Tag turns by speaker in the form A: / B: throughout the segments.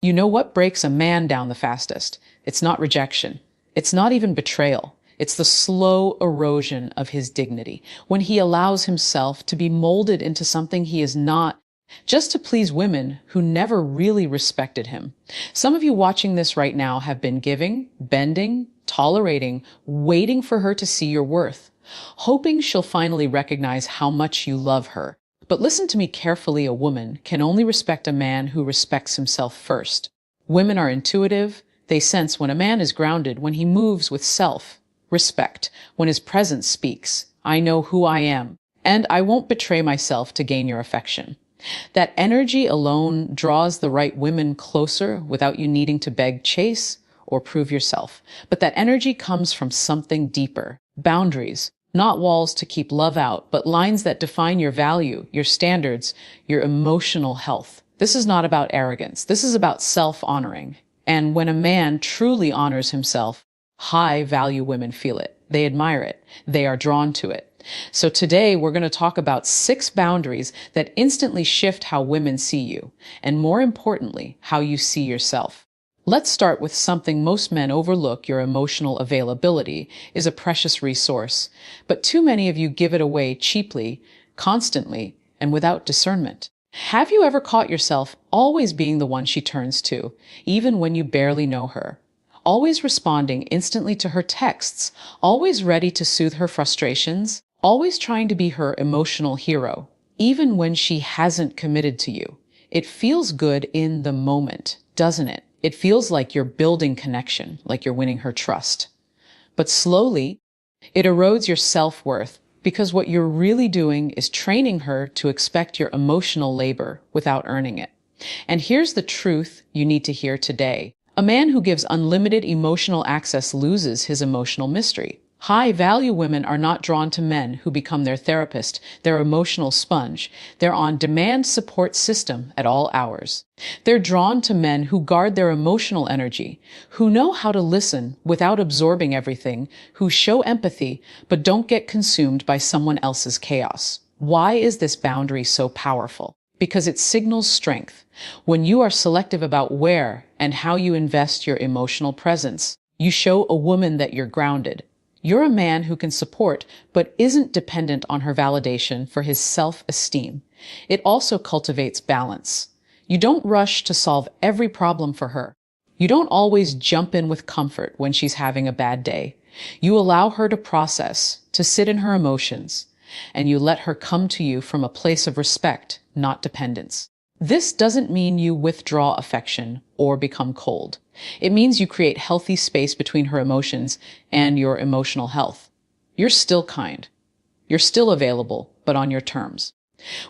A: You know what breaks a man down the fastest? It's not rejection. It's not even betrayal. It's the slow erosion of his dignity, when he allows himself to be molded into something he is not, just to please women who never really respected him. Some of you watching this right now have been giving, bending, tolerating, waiting for her to see your worth, hoping she'll finally recognize how much you love her. But listen to me carefully, a woman can only respect a man who respects himself first. Women are intuitive. They sense when a man is grounded, when he moves with self-respect, when his presence speaks, "I know who I am, and I won't betray myself to gain your affection." That energy alone draws the right women closer without you needing to beg, chase, or prove yourself. But that energy comes from something deeper. Boundaries. Not walls to keep love out, but lines that define your value, your standards, your emotional health. This is not about arrogance. This is about self-honoring. And when a man truly honors himself, high-value women feel it. They admire it. They are drawn to it. So today we're going to talk about 6 boundaries that instantly shift how women see you, and more importantly, how you see yourself. Let's start with something most men overlook. Your emotional availability is a precious resource, but too many of you give it away cheaply, constantly, and without discernment. Have you ever caught yourself always being the one she turns to, even when you barely know her? Always responding instantly to her texts, always ready to soothe her frustrations, always trying to be her emotional hero, even when she hasn't committed to you. It feels good in the moment, doesn't it? It feels like you're building connection, like you're winning her trust. But slowly, it erodes your self-worth, because what you're really doing is training her to expect your emotional labor without earning it. And here's the truth you need to hear today. A man who gives unlimited emotional access loses his emotional mystery. High-value women are not drawn to men who become their therapist, their emotional sponge. They're on-demand support system at all hours. They're drawn to men who guard their emotional energy, who know how to listen without absorbing everything, who show empathy but don't get consumed by someone else's chaos. Why is this boundary so powerful? Because it signals strength. When you are selective about where and how you invest your emotional presence, you show a woman that you're grounded. You're a man who can support, but isn't dependent on her validation for his self-esteem. It also cultivates balance. You don't rush to solve every problem for her. You don't always jump in with comfort when she's having a bad day. You allow her to process, to sit in her emotions, and you let her come to you from a place of respect, not dependence. This doesn't mean you withdraw affection or become cold. It means you create healthy space between her emotions and your emotional health. You're still kind. You're still available, but on your terms.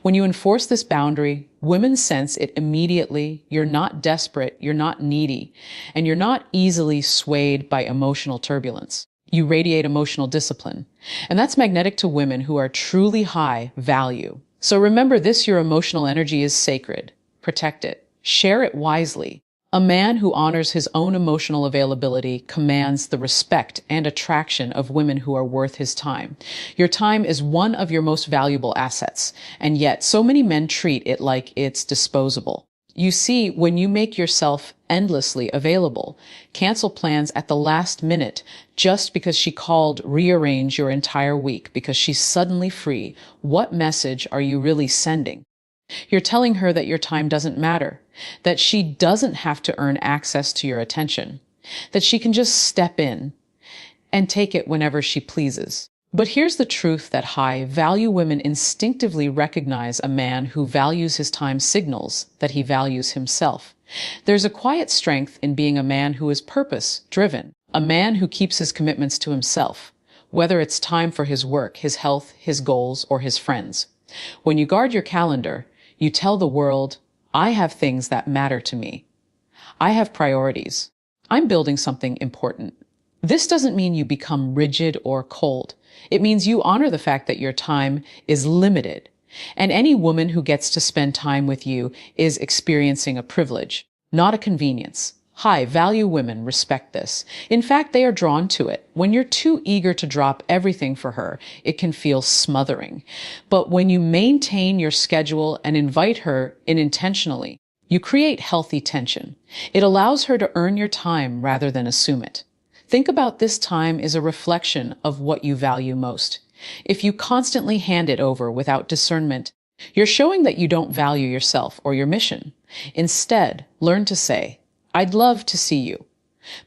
A: When you enforce this boundary, women sense it immediately. You're not desperate, you're not needy, and you're not easily swayed by emotional turbulence. You radiate emotional discipline. And that's magnetic to women who are truly high value. So remember this, your emotional energy is sacred. Protect it. Share it wisely. A man who honors his own emotional availability commands the respect and attraction of women who are worth his time. Your time is one of your most valuable assets, and yet so many men treat it like it's disposable. You see, when you make yourself endlessly available, cancel plans at the last minute just because she called, rearrange your entire week because she's suddenly free, what message are you really sending? You're telling her that your time doesn't matter, that she doesn't have to earn access to your attention, that she can just step in and take it whenever she pleases. But here's the truth that high-value women instinctively recognize: a man who values his time signals that he values himself. There's a quiet strength in being a man who is purpose-driven, a man who keeps his commitments to himself, whether it's time for his work, his health, his goals, or his friends. When you guard your calendar, you tell the world, I have things that matter to me. I have priorities. I'm building something important. This doesn't mean you become rigid or cold. It means you honor the fact that your time is limited. And any woman who gets to spend time with you is experiencing a privilege, not a convenience. High-value women respect this. In fact, they are drawn to it. When you're too eager to drop everything for her, it can feel smothering. But when you maintain your schedule and invite her in intentionally, You create healthy tension. It allows her to earn your time rather than assume it. Think about this time as a reflection of what you value most. If you constantly hand it over without discernment, you're showing that you don't value yourself or your mission. Instead, learn to say, "I'd love to see you,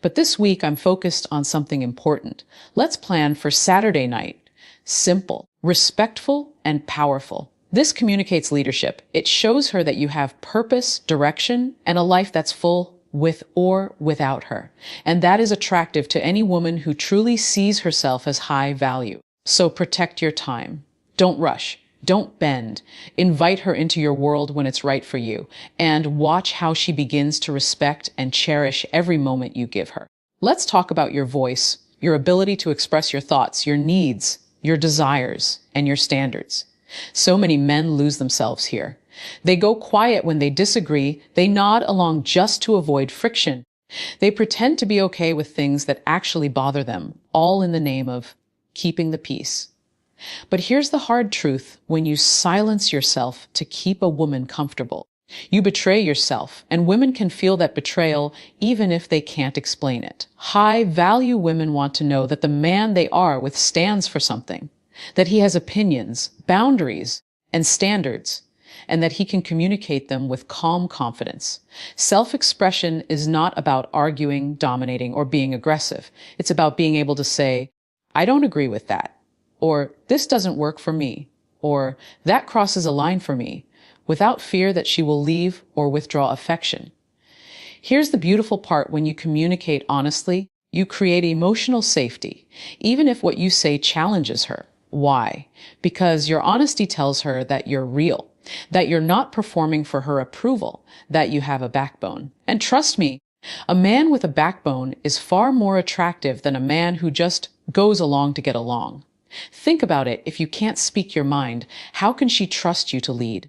A: but this week I'm focused on something important. Let's plan for Saturday night." Simple, respectful, and powerful. This communicates leadership. It shows her that you have purpose, direction, and a life that's full with or without her. And that is attractive to any woman who truly sees herself as high value. So protect your time. Don't rush. Don't bend. Invite her into your world when it's right for you, and watch how she begins to respect and cherish every moment you give her. Let's talk about your voice, your ability to express your thoughts, your needs, your desires, and your standards. So many men lose themselves here. They go quiet when they disagree. They nod along just to avoid friction. They pretend to be okay with things that actually bother them, all in the name of keeping the peace. But here's the hard truth: when you silence yourself to keep a woman comfortable, you betray yourself, and women can feel that betrayal even if they can't explain it. High-value women want to know that the man they are with stands for something, that he has opinions, boundaries, and standards, and that he can communicate them with calm confidence. Self-expression is not about arguing, dominating, or being aggressive. It's about being able to say, "I don't agree with that," or "This doesn't work for me," or "That crosses a line for me," without fear that she will leave or withdraw affection. Here's the beautiful part: when you communicate honestly, you create emotional safety, even if what you say challenges her. Why? Because your honesty tells her that you're real, that you're not performing for her approval, that you have a backbone. And trust me, a man with a backbone is far more attractive than a man who just goes along to get along. Think about it. If you can't speak your mind, how can she trust you to lead?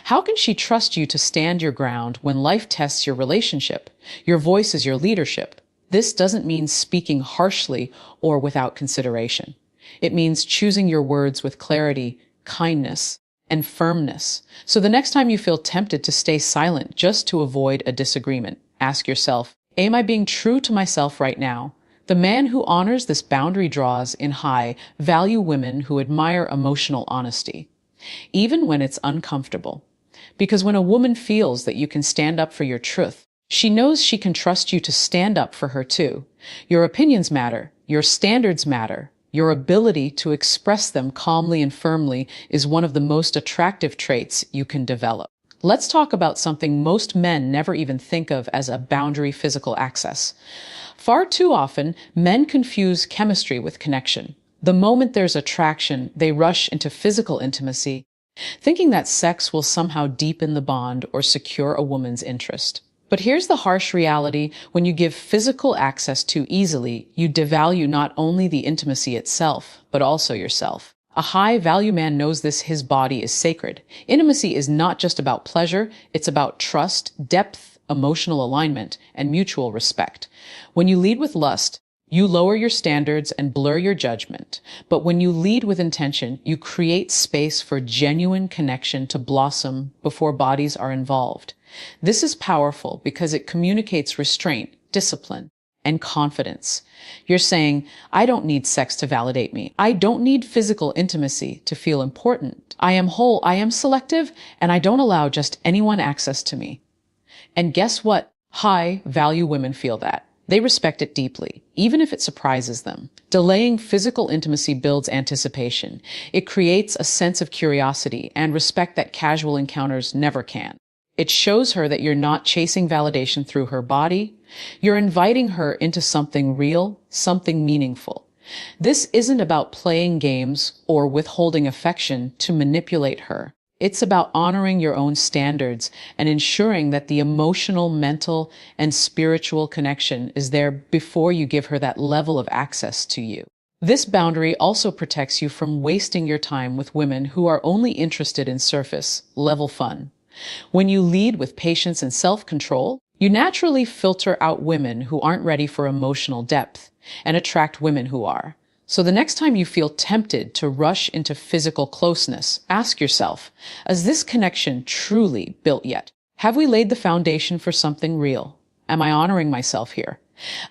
A: How can she trust you to stand your ground when life tests your relationship? Your voice is your leadership. This doesn't mean speaking harshly or without consideration. It means choosing your words with clarity, kindness, and firmness. So the next time you feel tempted to stay silent just to avoid a disagreement, ask yourself, am I being true to myself right now? The man who honors this boundary draws in high-value women who admire emotional honesty, even when it's uncomfortable. Because when a woman feels that you can stand up for your truth, she knows she can trust you to stand up for her too. Your opinions matter. Your standards matter. Your ability to express them calmly and firmly is one of the most attractive traits you can develop. Let's talk about something most men never even think of as a boundary: physical access. Far too often, men confuse chemistry with connection. The moment there's attraction, they rush into physical intimacy, thinking that sex will somehow deepen the bond or secure a woman's interest. But here's the harsh reality: when you give physical access too easily, you devalue not only the intimacy itself, but also yourself. A high-value man knows this. His body is sacred. Intimacy is not just about pleasure, it's about trust, depth, emotional alignment, and mutual respect. When you lead with lust, you lower your standards and blur your judgment. But when you lead with intention, you create space for genuine connection to blossom before bodies are involved. This is powerful because it communicates restraint, discipline, and confidence. You're saying, I don't need sex to validate me. I don't need physical intimacy to feel important. I am whole, I am selective, and I don't allow just anyone access to me. And guess what? High-value women feel that. They respect it deeply, even if it surprises them. Delaying physical intimacy builds anticipation. It creates a sense of curiosity and respect that casual encounters never can. It shows her that you're not chasing validation through her body. You're inviting her into something real, something meaningful. This isn't about playing games or withholding affection to manipulate her. It's about honoring your own standards and ensuring that the emotional, mental, and spiritual connection is there before you give her that level of access to you. This boundary also protects you from wasting your time with women who are only interested in surface-level fun. When you lead with patience and self-control, you naturally filter out women who aren't ready for emotional depth and attract women who are. So the next time you feel tempted to rush into physical closeness, ask yourself, is this connection truly built yet? Have we laid the foundation for something real? Am I honoring myself here?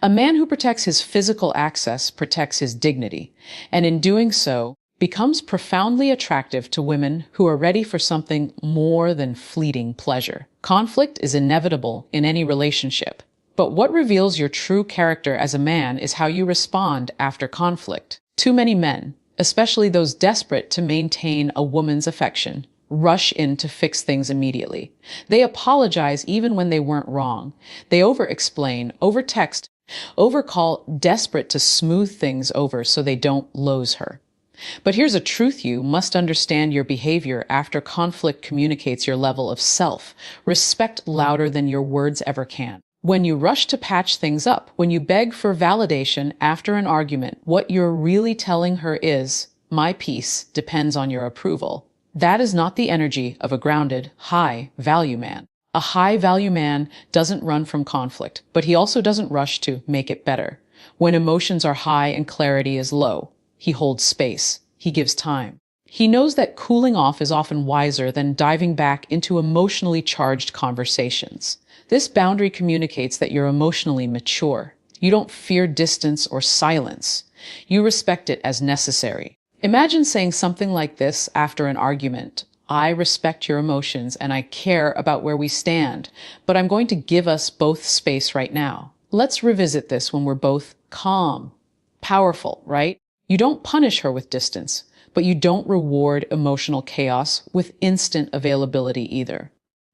A: A man who protects his physical access protects his dignity, and in doing so, becomes profoundly attractive to women who are ready for something more than fleeting pleasure. Conflict is inevitable in any relationship, but what reveals your true character as a man is how you respond after conflict. Too many men, especially those desperate to maintain a woman's affection, rush in to fix things immediately. They apologize even when they weren't wrong. They over-explain, over-text, over-call, desperate to smooth things over so they don't lose her. But here's a truth: you must understand your behavior after conflict communicates your level of self-respect louder than your words ever can. When you rush to patch things up, when you beg for validation after an argument, what you're really telling her is, my peace depends on your approval. That is not the energy of a grounded, high-value man. A high-value man doesn't run from conflict, but he also doesn't rush to make it better. When emotions are high and clarity is low, he holds space. He gives time. He knows that cooling off is often wiser than diving back into emotionally charged conversations. This boundary communicates that you're emotionally mature. You don't fear distance or silence. You respect it as necessary. Imagine saying something like this after an argument. I respect your emotions and I care about where we stand, but I'm going to give us both space right now. Let's revisit this when we're both calm. Powerful, right? You don't punish her with distance, but you don't reward emotional chaos with instant availability either.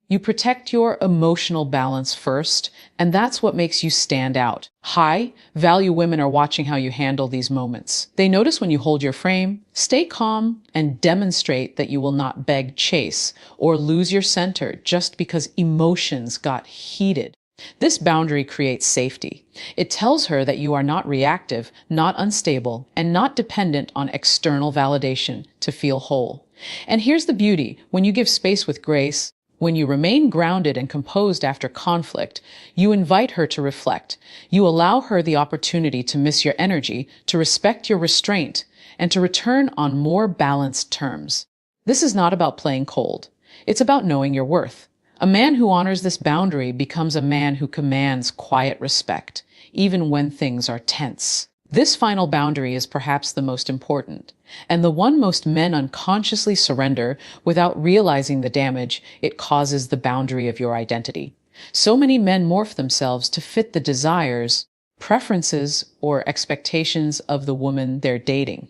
A: You protect your emotional balance first, and that's what makes you stand out. High-value women are watching how you handle these moments. They notice when you hold your frame, stay calm, and demonstrate that you will not beg, chase, or lose your center just because emotions got heated. This boundary creates safety. It tells her that you are not reactive, not unstable, and not dependent on external validation to feel whole. And here's the beauty: when you give space with grace, when you remain grounded and composed after conflict, you invite her to reflect. You allow her the opportunity to miss your energy, to respect your restraint, and to return on more balanced terms. This is not about playing cold. It's about knowing your worth. A man who honors this boundary becomes a man who commands quiet respect, even when things are tense. This final boundary is perhaps the most important, and the one most men unconsciously surrender without realizing the damage it causes the boundary of your identity. So many men morph themselves to fit the desires, preferences, or expectations of the woman they're dating.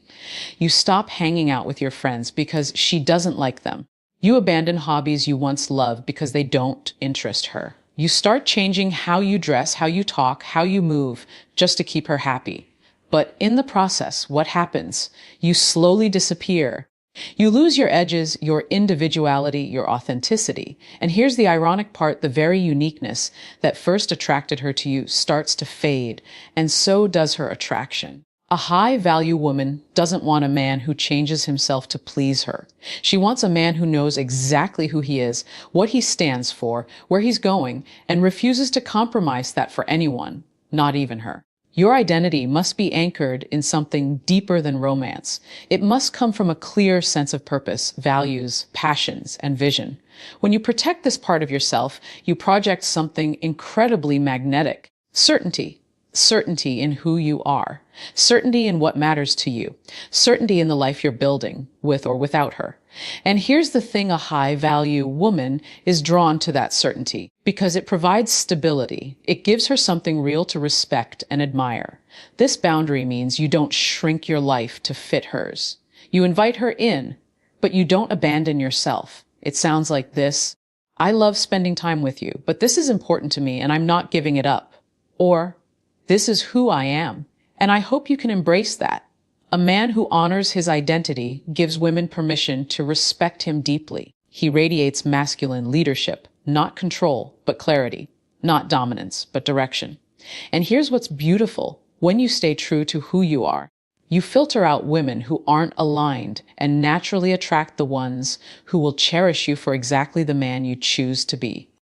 A: You stop hanging out with your friends because she doesn't like them. You abandon hobbies you once loved because they don't interest her. You start changing how you dress, how you talk, how you move, just to keep her happy. But in the process, what happens? You slowly disappear. You lose your edges, your individuality, your authenticity. And here's the ironic part: the very uniqueness that first attracted her to you starts to fade, and so does her attraction. A high-value woman doesn't want a man who changes himself to please her. She wants a man who knows exactly who he is, what he stands for, where he's going, and refuses to compromise that for anyone, not even her. Your identity must be anchored in something deeper than romance. It must come from a clear sense of purpose, values, passions, and vision. When you protect this part of yourself, you project something incredibly magnetic: certainty. Certainty in who you are, certainty in what matters to you, certainty in the life you're building, with or without her. And here's the thing: a high-value woman is drawn to that certainty because it provides stability. It gives her something real to respect and admire. This boundary means you don't shrink your life to fit hers. You invite her in, but you don't abandon yourself. It sounds like this: I love spending time with you, but this is important to me and I'm not giving it up. Or, this is who I am, and I hope you can embrace that. A man who honors his identity gives women permission to respect him deeply. He radiates masculine leadership, not control, but clarity, not dominance, but direction. And here's what's beautiful: when you stay true to who you are, you filter out women who aren't aligned and naturally attract the ones who will cherish you for exactly the man you choose to be.